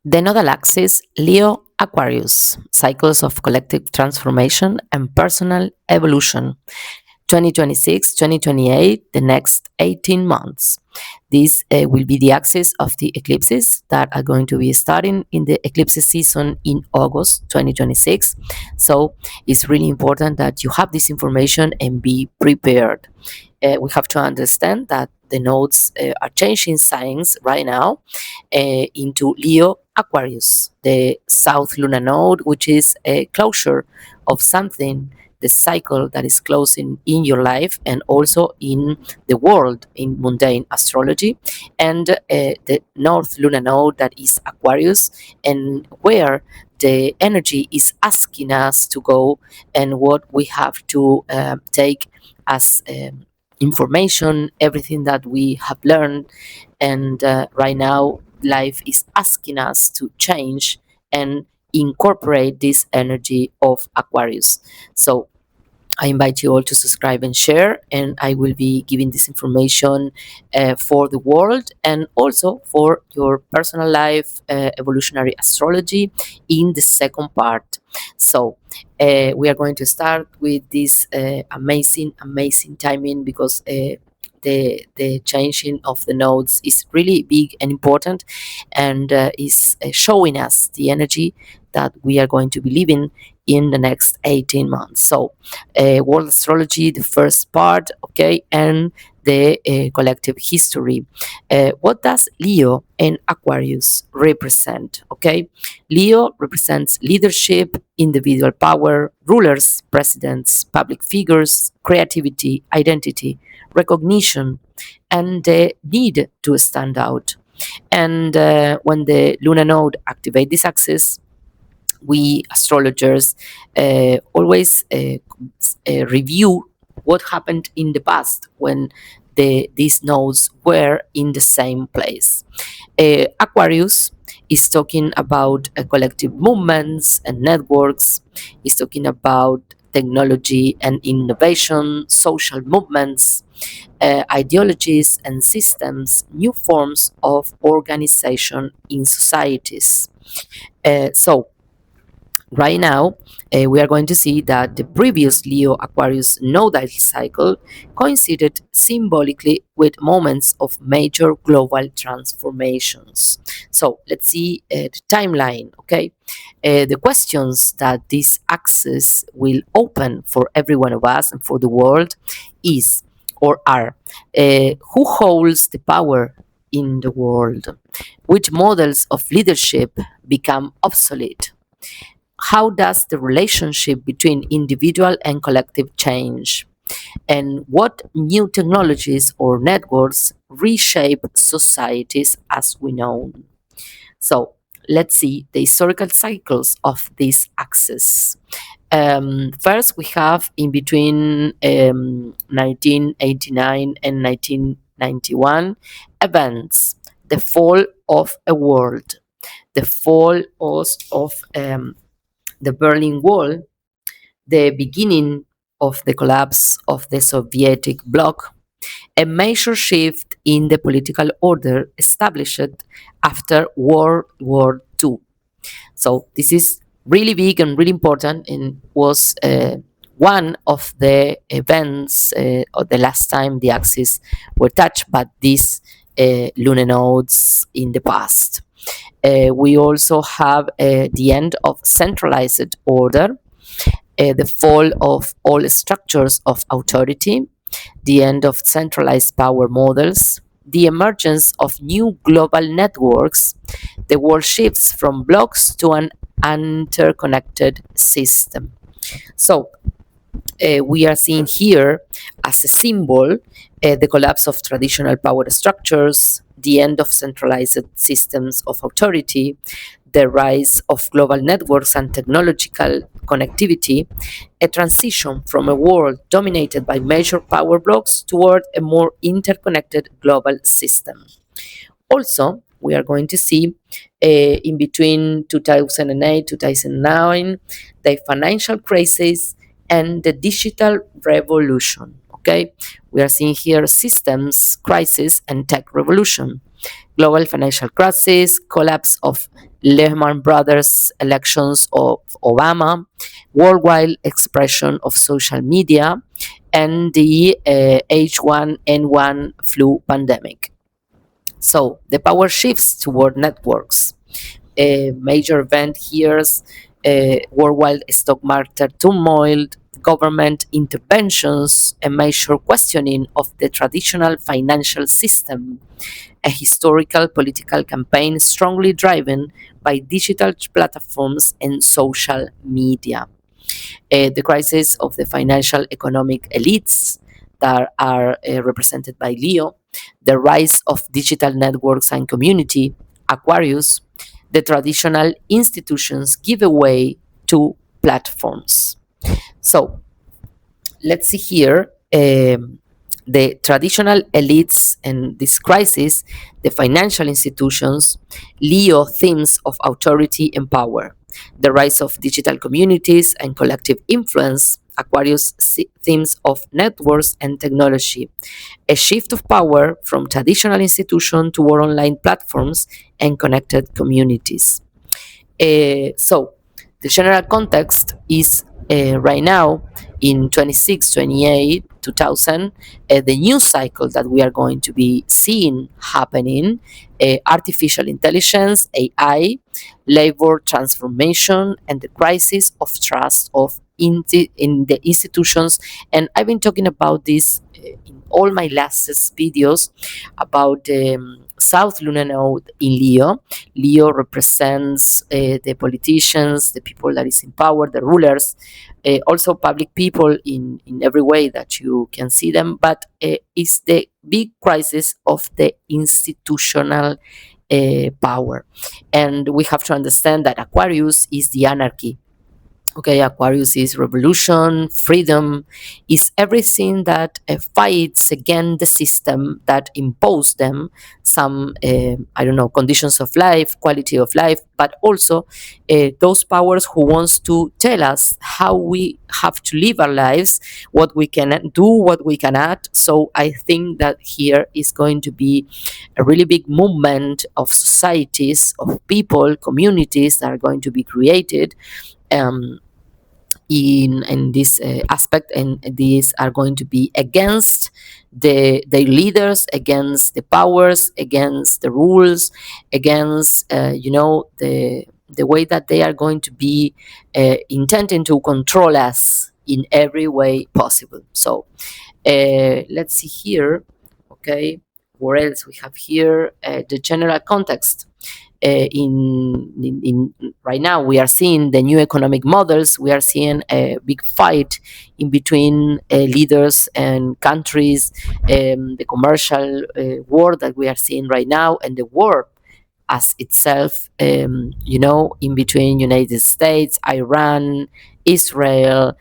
The nodal axis Leo Aquarius, cycles of collective transformation and personal evolution. 2026, 2028, the next 18 months. This will be the axis of the eclipses that are going to be starting in the eclipse season in August 2026. So it's really important that you have this information and be prepared. We have to understand that the nodes are changing signs right now into Leo Aquarius, the south lunar node, which is a closure of something, the cycle that is closing in your life and also in the world in mundane astrology, and the north lunar node that is Aquarius, and where the energy is asking us to go and what we have to take as information, everything that we have learned. And right now, life is asking us to change and incorporate this energy of Aquarius. So I invite you all to subscribe and share, and I will be giving this information for the world and also for your personal life, evolutionary astrology in the second part. So we are going to start with this amazing timing because the changing of the nodes is really big and important, and is showing us the energy that we are going to be living in the next 18 months. So world astrology, the first part, okay, and the collective history. What does Leo and Aquarius represent? Okay, Leo represents leadership, individual power, rulers, presidents, public figures, creativity, identity, recognition, and the need to stand out. And when the lunar node activates this axis, we astrologers always review what happened in the past when these nodes were in the same place. Aquarius is talking about collective movements and networks. Is talking about technology and innovation, social movements, ideologies and systems, new forms of organization in societies. So right now, we are going to see that the previous Leo Aquarius nodal cycle coincided symbolically with moments of major global transformations. So let's see the timeline, okay? The questions that this axis will open for every one of us and for the world is or are who holds the power in the world? Which models of leadership become obsolete? How does the relationship between individual and collective change? And what new technologies or networks reshape societies as we know? So let's see the historical cycles of this axis. First, we have in between 1989 and 1991 events: the fall of a world, the fall of the Berlin Wall, the beginning of the collapse of the Soviet bloc, a major shift in the political order established after World War II. So this is really big and really important, and was one of the events of the last time the axis were touched by these lunar nodes in the past. We also have the end of centralized order, the fall of all structures of authority, the end of centralized power models, the emergence of new global networks. The world shifts from blocks to an interconnected system. So we are seeing here as a symbol the collapse of traditional power structures, the end of centralized systems of authority, the rise of global networks and technological connectivity, a transition from a world dominated by major power blocks toward a more interconnected global system. Also, we are going to see in between 2008 2009 the financial crisis and the digital revolution. Okay, we are seeing here systems crisis and tech revolution. global financial crisis, collapse of Lehman Brothers, elections of Obama, worldwide expression of social media, and the H1N1 flu pandemic. So the power shifts toward networks. A major event here is worldwide stock market turmoil, government interventions, a major questioning of the traditional financial system, a historical political campaign strongly driven by digital platforms and social media. The crisis of the financial economic elites that are represented by Leo, the rise of digital networks and community, Aquarius, the traditional institutions give way to platforms. So let's see here the traditional elites and this crisis, the financial institutions, Leo themes of authority and power, the rise of digital communities and collective influence, Aquarius themes of networks and technology, a shift of power from traditional institutions toward online platforms and connected communities. So the general context is right now in 26, 28, 2000, the new cycle that we are going to be seeing happening, artificial intelligence, AI, labor transformation, and the crisis of trust in the institutions. And I've been talking about this in all my last videos about South Lunar Node in Leo. Leo represents the politicians, the people that is in power, the rulers, also public people in every way that you can see them, but it's the big crisis of the institutional power. And we have to understand that Aquarius is the anarchy. Okay, Aquarius is revolution, freedom, is everything that fights against the system that impose them some, I don't know, conditions of life, quality of life, but also those powers who wants to tell us how we have to live our lives, what we can do, what we cannot. So I think that here is going to be a really big movement of societies, of people, communities that are going to be created. Um, in this aspect, and these are going to be against the leaders, against the powers, against the rules, against the way that they are going to be intending to control us in every way possible. So let's see here. Okay, what else we have here? The general context. In right now we are seeing the new economic models. We are seeing a big fight in between leaders and countries, the commercial war that we are seeing right now, and the war as itself, in between United States, Iran, Israel,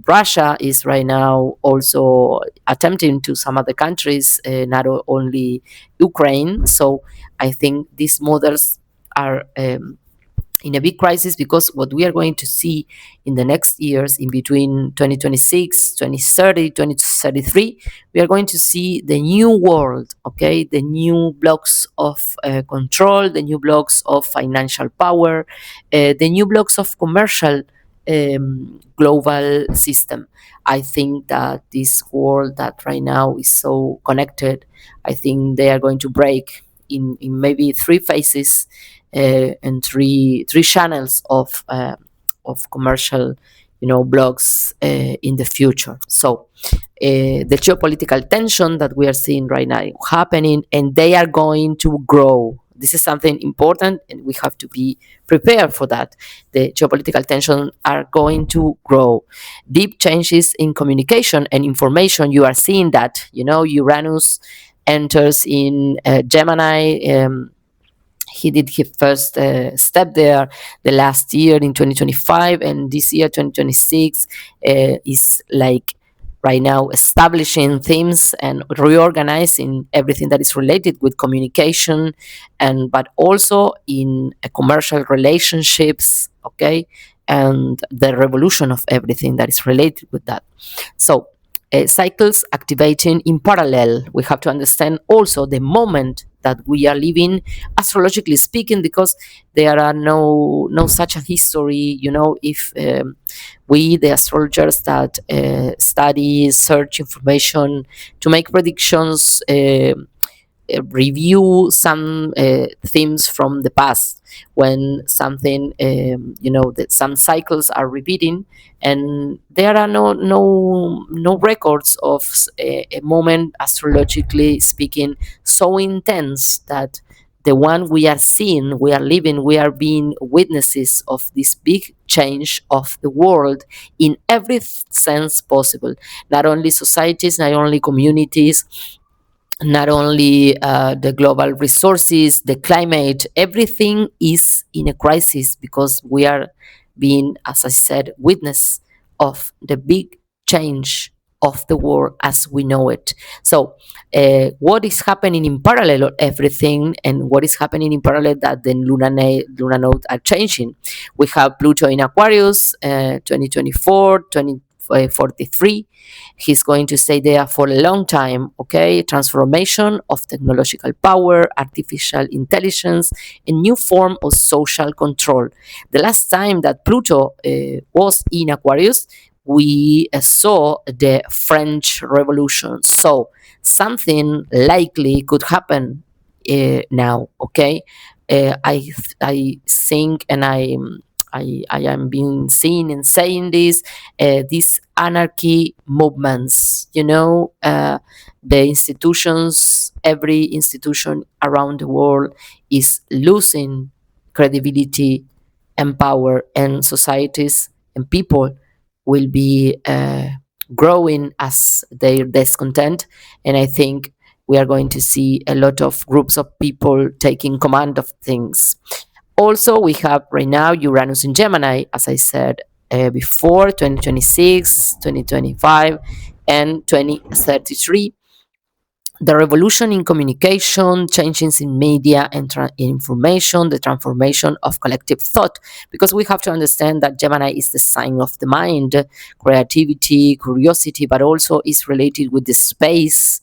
Russia is right now also attempting to some other countries, not only Ukraine. So I think these models are in a big crisis, because what we are going to see in the next years, in between 2026, 2030, 2033, we are going to see the new world, okay, the new blocks of control, the new blocks of financial power, the new blocks of commercial global system. I think that this world that right now is so connected, I think they are going to break in maybe three phases and three channels of commercial, blocks in the future. So the geopolitical tension that we are seeing right now happening, and they are going to grow. This is something important, and we have to be prepared for that. The geopolitical tensions are going to grow. Deep changes in communication and information. You are seeing that, Uranus enters in Gemini. He did his first step there the last year in 2025, and this year 2026 is like right now establishing themes and reorganizing everything that is related with communication, and but also in commercial relationships, okay, and the revolution of everything that is related with that. So cycles activating in parallel. We have to understand also the moment that we are living, astrologically speaking, because there are no such a history. If we, the astrologers that study, search information to make predictions, review some themes from the past, when something, that some cycles are repeating, and there are no records of a moment, astrologically speaking, so intense that the one we are seeing, we are living, we are being witnesses of this big change of the world in every sense possible. Not only societies, not only communities, not only the global resources, the climate, everything is in a crisis, because we are being, as I said, witness of the big change of the world as we know it. So, what is happening in parallel of everything, and what is happening in parallel that the lunar nodes are changing? We have Pluto in Aquarius, 2024, 2043. He's going to stay there for a long time. Okay, transformation of technological power, artificial intelligence, a new form of social control. The last time that Pluto was in Aquarius, we saw the French Revolution. So something likely could happen now. Okay, I think, and I am being seen and saying this, these anarchy movements, the institutions, every institution around the world is losing credibility and power, and societies and people will be growing as their discontent. And I think we are going to see a lot of groups of people taking command of things. Also, we have right now Uranus in Gemini, as I said before, 2026, 2025, and 2033. The revolution in communication, changes in media and information, the transformation of collective thought, because we have to understand that Gemini is the sign of the mind, creativity, curiosity, but also is related with the space,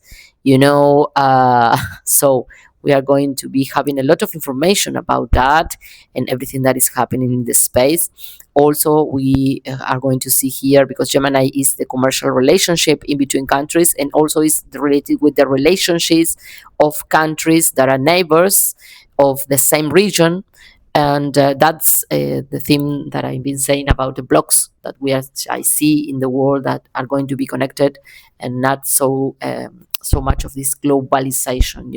so we are going to be having a lot of information about that and everything that is happening in the space. Also, we are going to see here, because Gemini is the commercial relationship in between countries, and also is related with the relationships of countries that are neighbors of the same region. And that's the theme that I've been saying about the blocks that I see in the world that are going to be connected, and not so much of this globalization.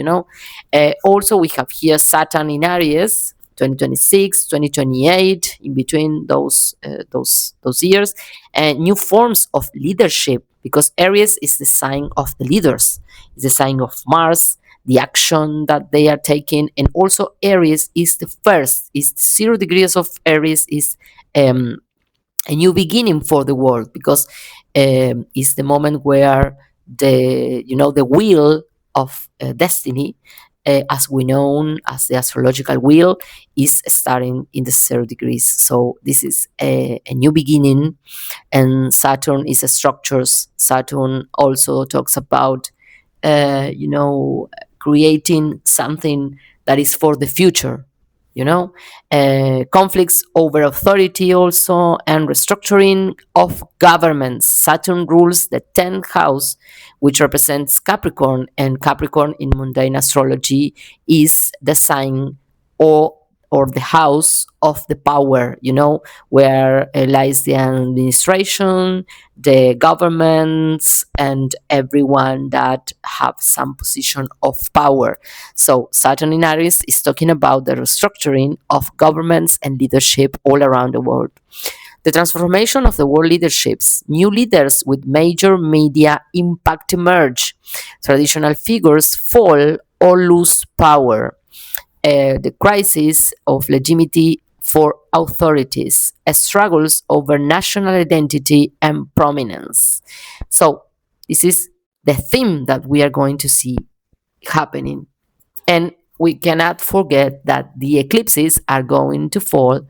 Also, we have here Saturn in Aries, 2026, 2028, in between those years, and new forms of leadership, because Aries is the sign of the leaders, it's the sign of Mars, the action that they are taking. And also Aries is the first, is 0 degrees of Aries, is a new beginning for the world, because it's the moment where the wheel of destiny, as we know as the astrological wheel, is starting in the 0 degrees. So this is a new beginning. And Saturn is a structures. Saturn also talks about creating something that is for the future, conflicts over authority also, and restructuring of governments. Saturn rules the 10th house, which represents Capricorn, and Capricorn in mundane astrology is the sign or the house of the power, where lies the administration, the governments, and everyone that have some position of power. So Saturn in Aries is talking about the restructuring of governments and leadership all around the world. The transformation of the world leaderships, new leaders with major media impact emerge. Traditional figures fall or lose power. The crisis of legitimacy for authorities, struggles over national identity and prominence. So this is the theme that we are going to see happening. And we cannot forget that the eclipses are going to fall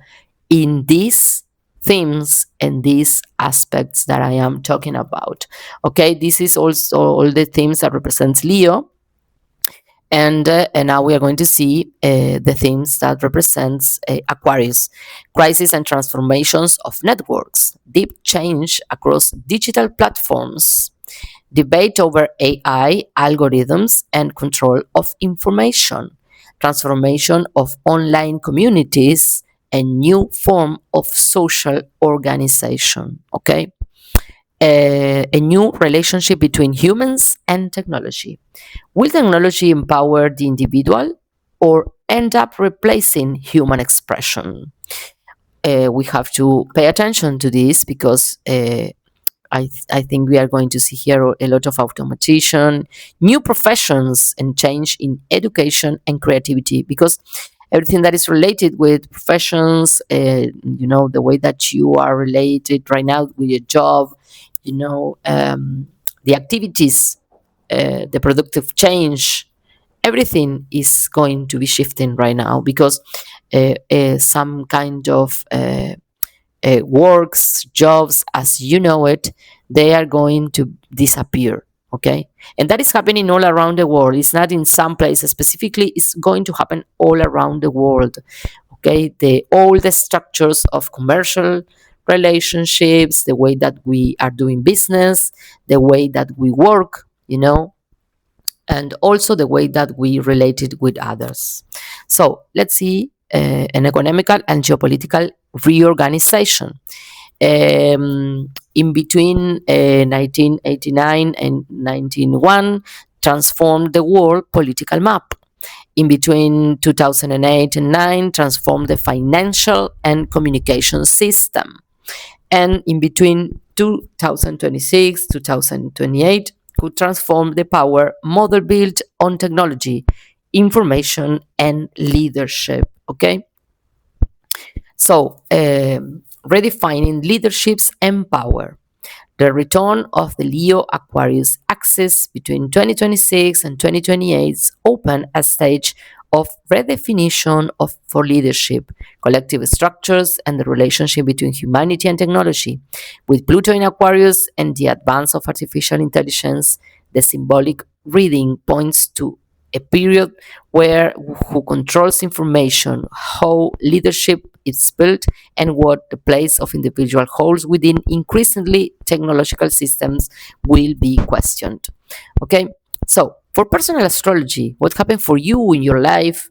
in these themes and these aspects that I am talking about. Okay, this is also all the themes that represents Leo. And now we are going to see the themes that represents Aquarius: crisis and transformations of networks, deep change across digital platforms, debate over AI, algorithms, and control of information, transformation of online communities, and new form of social organization. Okay, a new relationship between humans and technology. Will technology empower the individual or end up replacing human expression? We have to pay attention to this because I think we are going to see here a lot of automation, new professions, and change in education and creativity, because everything that is related with professions, the way that you are related right now with your job, the activities, the productive change, everything is going to be shifting right now because some kind of works, jobs, as you know it, they are going to disappear. Okay, and that is happening all around the world. It's not in some places specifically. It's going to happen all around the world. Okay, all the structures of commercial relationships, the way that we are doing business, the way that we work, and also the way that we related with others. So let's see an economical and geopolitical reorganization. In between 1989 and 1901, transformed the world political map. In between 2008 and 9, transformed the financial and communication system. And in between 2026 2028 could transform the power model built on technology, information, and leadership. Okay, so redefining leaderships and power. The return of the Leo Aquarius axis between 2026 and 2028 opened a stage of redefinition for leadership, collective structures, and the relationship between humanity and technology. With Pluto in Aquarius and the advance of artificial intelligence, the symbolic reading points to a period where who controls information, how leadership is built, and what the place of individual holds within increasingly technological systems will be questioned. Okay, so for personal astrology, what happened for you in your life?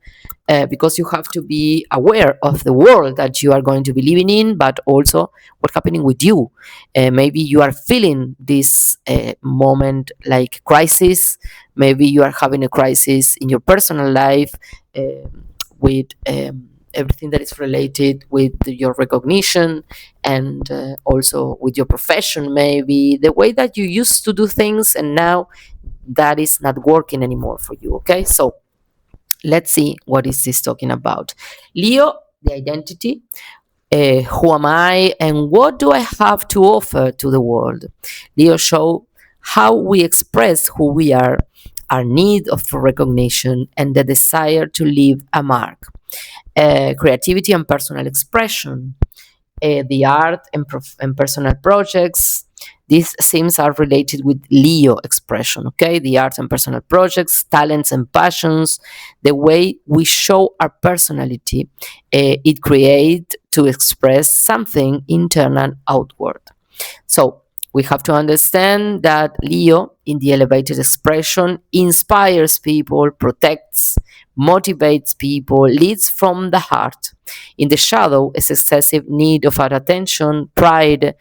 Because you have to be aware of the world that you are going to be living in, but also what's happening with you. Maybe you are feeling this moment like crisis. Maybe you are having a crisis in your personal life with everything that is related with your recognition and also with your profession, maybe the way that you used to do things and now that is not working anymore for you. Okay, so let's see what is this talking about. Leo, the identity. Who am I and what do I have to offer to the world? Leo show how we express who we are, our need for recognition, and the desire to leave a mark. Creativity and personal expression, the art and personal projects. These themes are related with Leo expression, okay? The art and personal projects, talents and passions, the way we show our personality, it creates to express something internal outward. So we have to understand that Leo, in the elevated expression, inspires people, protects, motivates people, leads from the heart. In the shadow is excessive need of our attention, pride,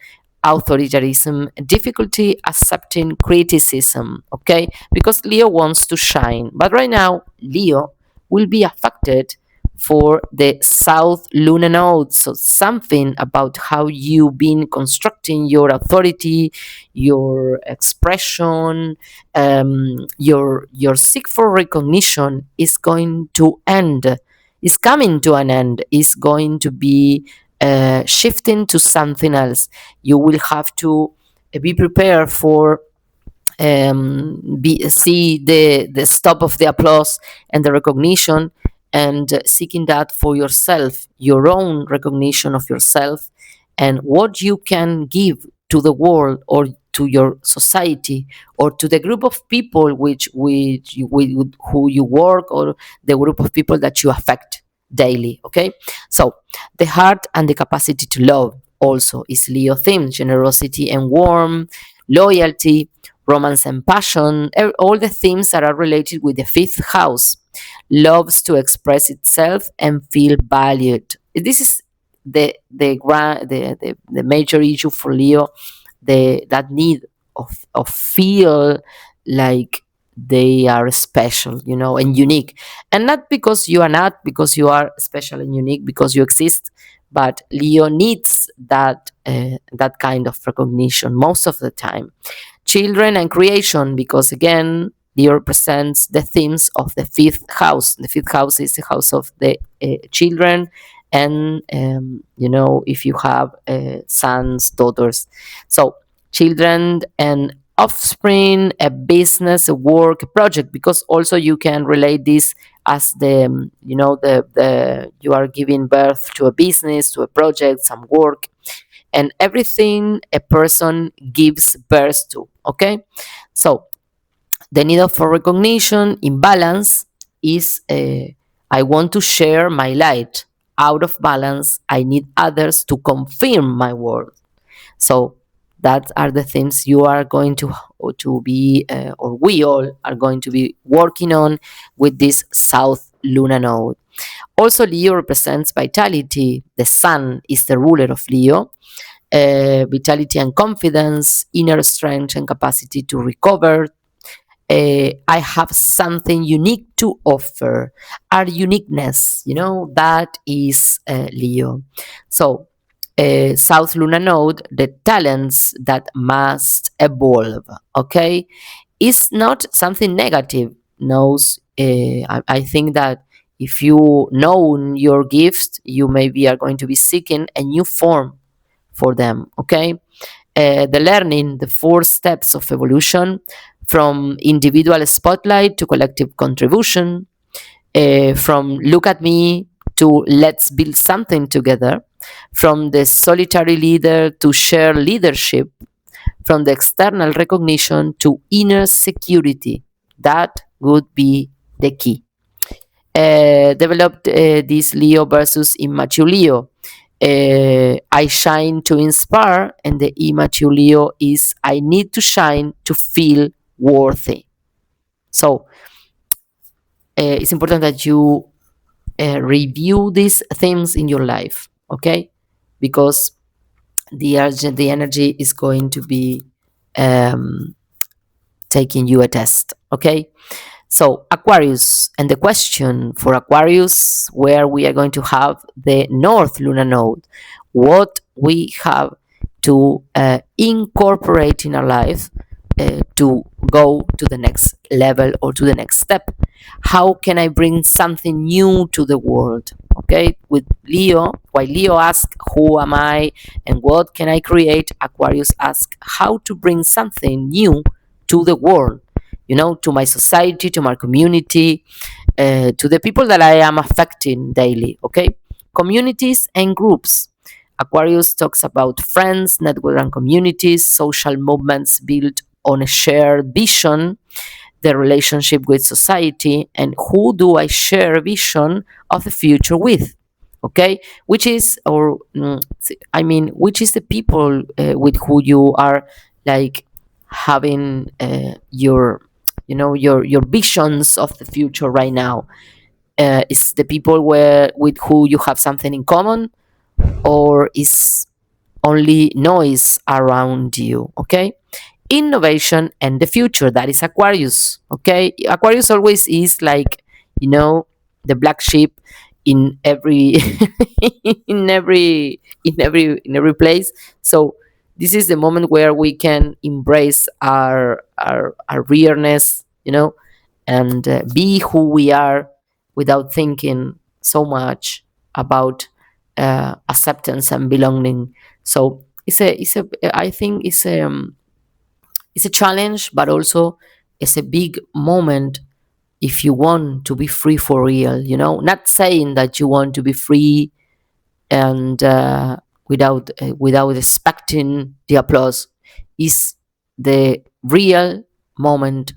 authoritarianism, difficulty accepting criticism, okay? Because Leo wants to shine. But right now, Leo will be affected for the South Lunar Node. So something about how you've been constructing your authority, your expression, your seek for recognition is going to end. Is coming to an end. Is going to be shifting to something else. You will have to be prepared for see the stop of the applause and the recognition and seeking that for yourself, your own recognition of yourself and what you can give to the world, or to your society, or to the group of people with who you work, or the group of people that you affect daily. Okay, so the heart and the capacity to love also is Leo theme: generosity and warmth, loyalty, romance and passion, all the themes that are related with the fifth house. Loves to express itself and feel valued. This is the major issue for Leo, the that need of feel like they are special, and unique. And not because you are not, because you are special and unique, because you exist, but Leo needs that kind of recognition most of the time. Children and creation, because again, Leo represents the themes of the fifth house. The fifth house is the house of the children, and if you have sons, daughters, so children and offspring, a business, a work, a project, because also you can relate this as the you are giving birth to a business, to a project, some work, and everything a person gives birth to. Okay, so the need for recognition, imbalance, is I want to share my light. Out of balance, I need others to confirm my word. So that are the things you are going to be, or we all are going to be working on with this South Lunar node. Also, Leo represents vitality. The sun is the ruler of Leo. Vitality and confidence, inner strength and capacity to recover. I have something unique to offer. Our uniqueness, that is Leo. So, South Lunar Node, the talents that must evolve, okay, is not something negative. Knows, I think that if you know your gifts, you maybe are going to be seeking a new form for them, okay? The learning, the four steps of evolution, from individual spotlight to collective contribution, from look at me to let's build something together, from the solitary leader to share leadership, from the external recognition to inner security. That would be the key. Developed this Leo versus immature Leo. I shine to inspire, and the immature Leo is I need to shine to feel worthy. So it's important that you review these things in your life, okay? Because the energy is going to be taking you a test, okay? So Aquarius, and the question for Aquarius, where we are going to have the North Lunar Node, what we have to incorporate in our life to go to the next level or to the next step. How can I bring something new to the world? Okay, with Leo, while Leo asks, who am I and what can I create? Aquarius asks, how to bring something new to the world, to my society, to my community, to the people that I am affecting daily. Okay, communities and groups. Aquarius talks about friends, network and communities, social movements built on a shared vision, the relationship with society, and who do I share a vision of the future with? Okay, which is, which is the people with who you are like having your visions of the future right now. Is the people with who you have something in common, or is only noise around you? Okay, innovation and the future, that is Aquarius. Okay, Aquarius always is like, the black sheep in every in every place. So this is the moment where we can embrace our rearness, and be who we are without thinking so much about acceptance and belonging. So it's a I think it's a challenge, but also it's a big moment if you want to be free for real. Not saying that you want to be free and without expecting attracting the applause. Is the real moment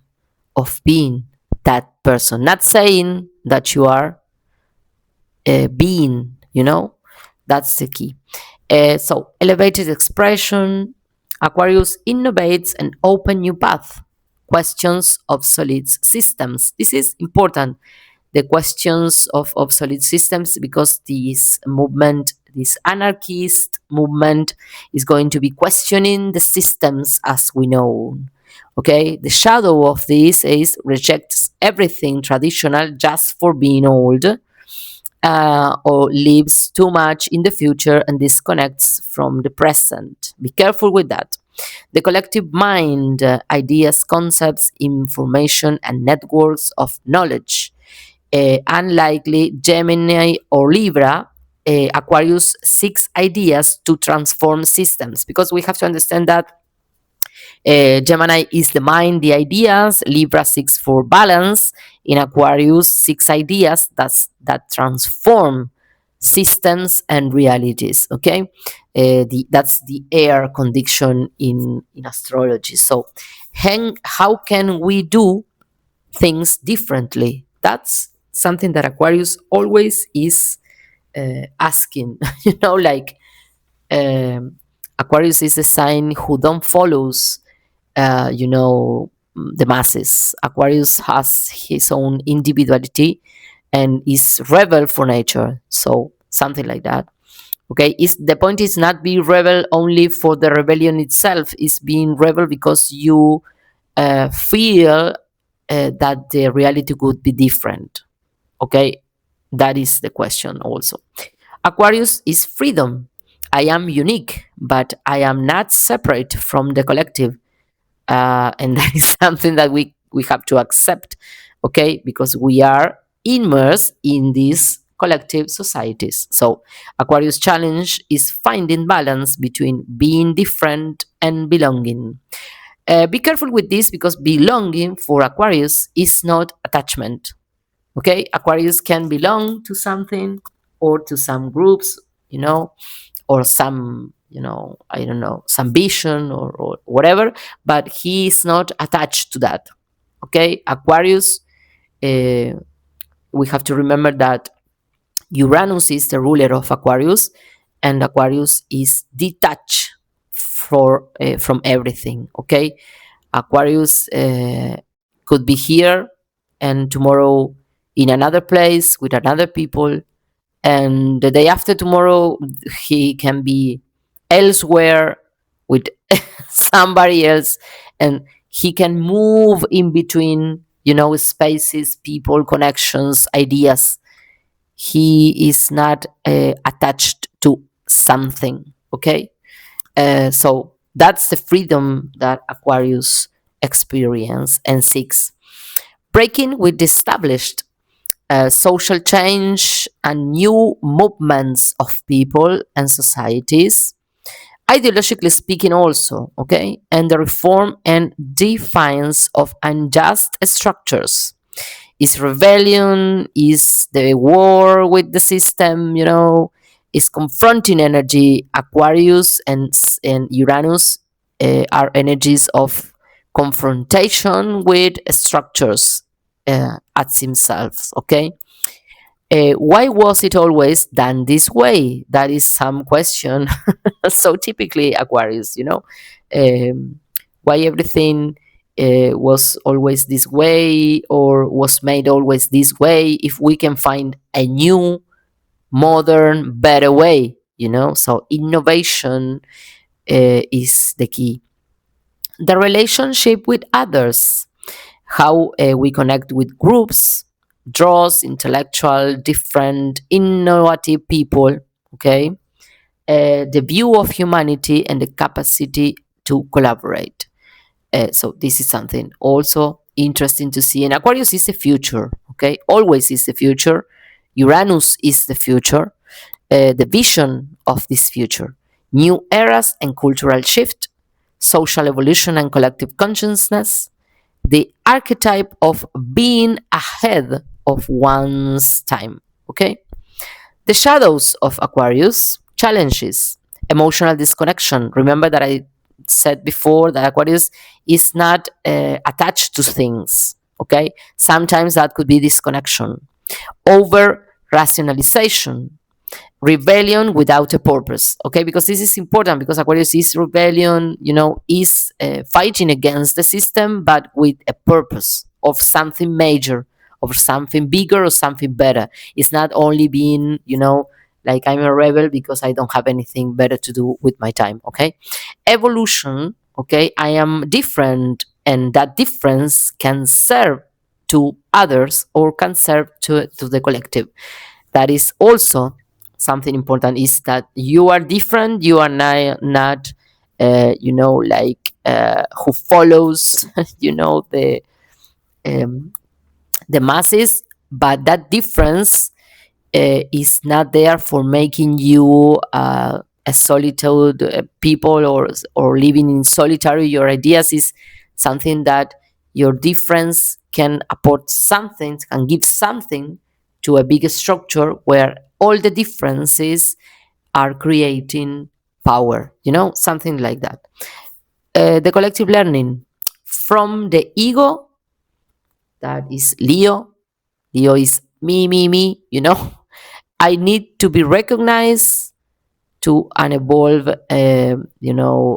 of being that person. Not saying that you are being, that's the key. So, elevated expression, Aquarius innovates and open new path. Questions obsolete systems. This is important. The questions of obsolete systems, because this movement, this anarchist movement, is going to be questioning the systems as we know. Okay, the shadow of this is rejects everything traditional just for being old, or lives too much in the future and disconnects from the present. Be careful with that. The collective mind, ideas, concepts, information, and networks of knowledge. Unlikely Gemini or Libra, Aquarius seeks ideas to transform systems, because we have to understand that Gemini is the mind, the ideas. Libra seeks for balance. In Aquarius, seeks ideas that transform systems and realities. Okay, that's the air condition in astrology. So, how can we do things differently? That's something that Aquarius always is asking. Like, Aquarius is a sign who don't follows, the masses. Aquarius has his own individuality and is rebel for nature. So something like that. Okay, is the point is not be rebel only for the rebellion itself. Is being rebel because you feel that the reality could be different. Okay, that is the question also. Aquarius is freedom. I am unique, but I am not separate from the collective. And that is something that we have to accept, okay, because we are immersed in these collective societies. So Aquarius challenge is finding balance between being different and belonging. Be careful with this, because belonging for Aquarius is not attachment. Okay, Aquarius can belong to something or to some groups, or some, I don't know, some vision, or whatever, but he is not attached to that. Okay, Aquarius, we have to remember that Uranus is the ruler of Aquarius, and Aquarius is detached from everything. Okay, Aquarius could be here and tomorrow in another place with another people, and the day after tomorrow he can be elsewhere with somebody else, and he can move in between, spaces, people, connections, ideas. He is not attached to something. Okay, so that's the freedom that Aquarius experience and seeks. Breaking with the established, social change and new movements of people and societies, ideologically speaking also, okay, and the reform and defiance of unjust structures. Is rebellion, is the war with the system, is confronting energy. Aquarius and Uranus are energies of confrontation with structures at themselves. Okay, why was it always done this way? That is some question. So typically Aquarius, why everything was always this way, or was made always this way, if we can find a new, modern, better way. So innovation is the key. The relationship with others, how we connect with groups, draws intellectual, different, innovative people. Okay, the view of humanity and the capacity to collaborate. So this is something also interesting to see. And Aquarius is the future. Okay, always is the future. Uranus is the future. The vision of this future, new eras and cultural shift, social evolution and collective consciousness, the archetype of being ahead of one's time. Okay, the shadows of Aquarius, challenges, Emotional disconnection. Remember that I said before that Aquarius is not attached to things. Okay, sometimes that could be disconnection. Over rationalization, rebellion without a purpose. Okay, because this is important, because Aquarius is rebellion, is fighting against the system, but with a purpose of something major, of something bigger, or something better. It's not only being, like, I'm a rebel because I don't have anything better to do with my time. Okay, evolution. Okay, I am different, and that difference can serve to others or can serve to the collective. That is also something important, is that you are different. You are not like who follows um, the masses, but that difference is not there for making you a solitude people, or living in solitary. Your ideas is something that your difference can apport something, can give something to a big structure where all the differences are creating power, something like that. The collective learning from the ego, that is Leo. Leo is me. I need to be recognized to an evolve,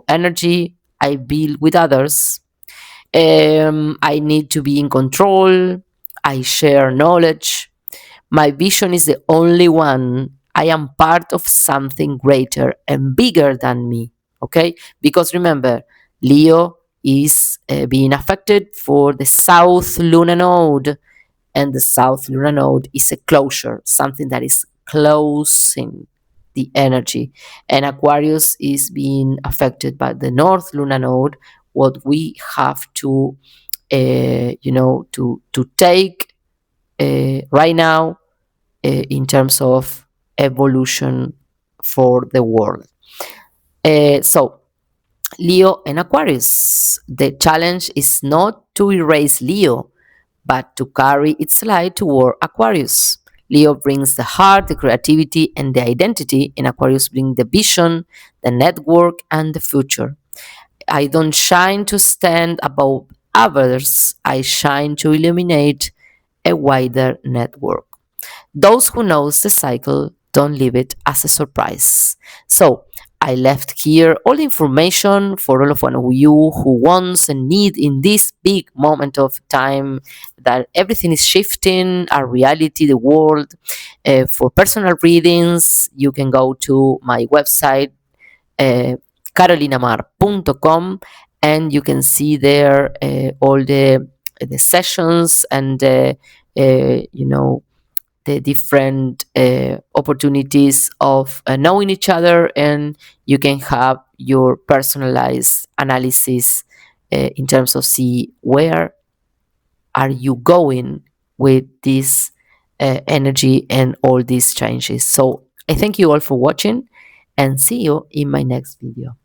energy. I build with others. I need to be in control. I share knowledge. My vision is the only one. I am part of something greater and bigger than me. Okay? Because remember, Leo is being affected for the South Lunar Node, and the South Lunar Node is a closure, something that is closing the energy. And Aquarius is being affected by the North Lunar Node. What we have to, to take right now in terms of evolution for the world. So Leo and Aquarius, the challenge is not to erase Leo, but to carry its light toward Aquarius. Leo brings the heart, the creativity, and the identity, and Aquarius brings the vision, the network, and the future. I don't shine to stand above others, I shine to illuminate a wider network. Those who knows the cycle don't leave it as a surprise. So I left here all the information for all of one of you who wants and need in this big moment of time that everything is shifting, our reality, the world. For personal readings, you can go to my website, carolinamar.com, and you can see there all the sessions and the different opportunities of knowing each other, and you can have your personalized analysis in terms of see where are you going with this energy and all these changes. So I thank you all for watching, and see you in my next video.